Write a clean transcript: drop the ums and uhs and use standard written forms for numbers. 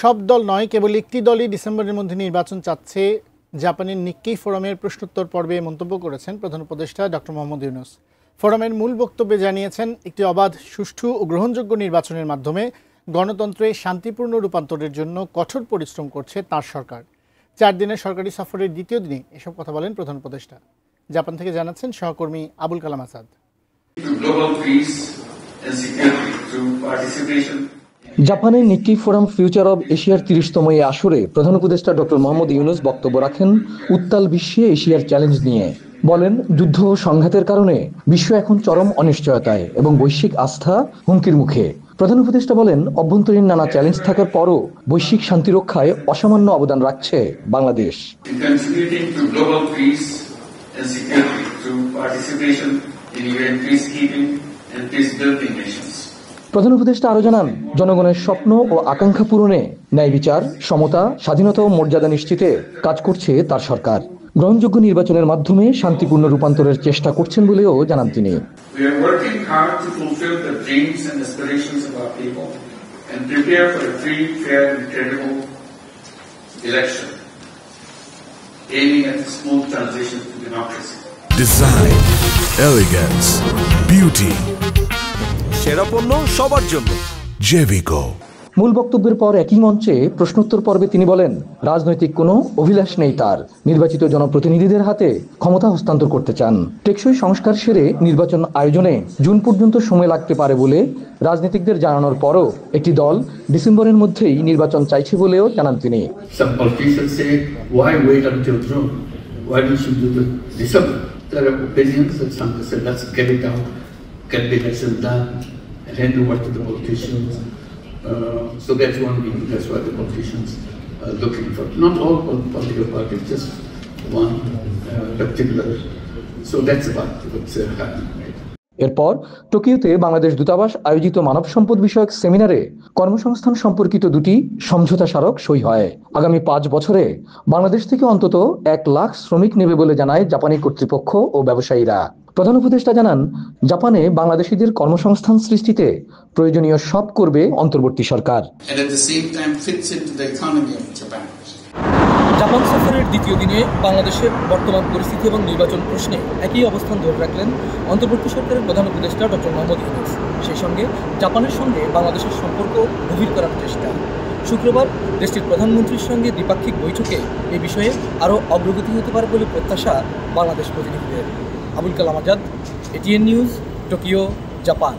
সব দল নয়, কেবল একটি দলই ডিসেম্বরের মধ্যে নির্বাচন চাচ্ছে। জাপানের নিক্কেই ফোরামের প্রশ্নোত্তর পর্বে মন্তব্য করেছেন প্রধান উপদেষ্টা ডক্টর মোহাম্মদ ইউনূস। ফোরামের মূল বক্তব্যে জানিয়েছেন, একটি অবাধ, সুষ্ঠু ও গ্রহণযোগ্য নির্বাচনের মাধ্যমে গণতন্ত্রে শান্তিপূর্ণ রূপান্তরের জন্য কঠোর পরিশ্রম করছে তার সরকার। 4 দিনের সরকারি সফরের দ্বিতীয় দিনে এসব কথা বলেন প্রধান উপদেষ্টা। জাপান থেকে জানাচ্ছেন সহকর্মী আবুল কালাম আসাদ। জাপানের নিক্কেই ফোরাম ফিউচার অব এশিয়ার 30তম এই আসরে প্রধান উপদেষ্টা ডক্টর মোহাম্মদ ইউনূস বক্তব্য রাখেন উত্তাল বিশ্বে এশিয়ার চ্যালেঞ্জ নিয়ে। বলেন, যুদ্ধ ও সংঘাতের কারণে বিশ্ব এখন চরম অনিশ্চয়তায় এবং বৈশ্বিক আস্থা হুমকির মুখে। প্রধান উপদেষ্টা বলেন, অভ্যন্তরীণ নানা চ্যালেঞ্জ থাকার পরও বৈশ্বিক শান্তি রক্ষায় অসামান্য অবদান রাখছে বাংলাদেশ। প্রধান উপদেষ্টা আরো জানান, জনগণের স্বপ্ন ও আকাঙ্ক্ষা পূরণে ন্যায় বিচার, সমতা, স্বাধীনতা ও মর্যাদা নিশ্চিতে কাজ করছে তার সরকার। গ্রহণযোগ্য নির্বাচনের মাধ্যমে শান্তিপূর্ণ রূপান্তরের চেষ্টা করছেন বলেও জানান তিনি। Design, elegance, beauty. সেরা পণ্য সবার জন্য জেভিকো। মূল বক্তব্যের পর একই মঞ্চে প্রশ্নোত্তর পর্বে তিনি বলেন, রাজনৈতিক কোনো অভিলাষ নেই তার। নির্বাচিত জনপ্রতিনিধিদের হাতে ক্ষমতা হস্তান্তর করতে চান। টেকসই সংস্কার সেরে নির্বাচন আয়োজনে জুন পর্যন্ত সময় লাগতে পারে বলে রাজনীতিকদের জানানোর পরও একটি দল ডিসেম্বরের মধ্যেই নির্বাচন চাইছে বলেও জানান তিনি। Get the election done and hand over to the politicians. So that's one reason. That's why the politicians are looking for not all political parties, just one particular. So that's about what's happening. এরপর টোকিওতে বাংলাদেশ দূতাবাস আয়োজিত মানব সম্পদ বিষয়ক সেমিনারে কর্মসংস্থান সম্পর্কিত 2টি সমঝোতা স্মারক সই হয়। আগামী 5 বছরে বাংলাদেশ থেকে অন্তত 1 লাখ শ্রমিক নেবে বলে জানায় জাপানি কর্তৃপক্ষ ও ব্যবসায়ীরা। প্রধান উপদেষ্টা জানান, জাপানে বাংলাদেশিদের কর্মসংস্থান সৃষ্টিতে প্রয়োজনীয় সব করবে অন্তর্বর্তী সরকার। জাপান সফরের দ্বিতীয় দিনে বাংলাদেশের বর্তমান পরিস্থিতি এবং নির্বাচন প্রশ্নে একই অবস্থান ধরে রাখলেন অন্তর্বর্তী সরকারের প্রধান উপদেষ্টা ডক্টর মোহাম্মদ ইউনূস। সেই সঙ্গে জাপানের সঙ্গে বাংলাদেশের সম্পর্ক গভীর করার চেষ্টা। শুক্রবার দেশটির প্রধানমন্ত্রীর সঙ্গে দ্বিপাক্ষিক বৈঠকে এ বিষয়ে আরও অগ্রগতি হতে পারে বলে প্রত্যাশা বাংলাদেশ প্রতিনিধিদের। Abul Kalam Azad, ATN News, Tokyo, Japan.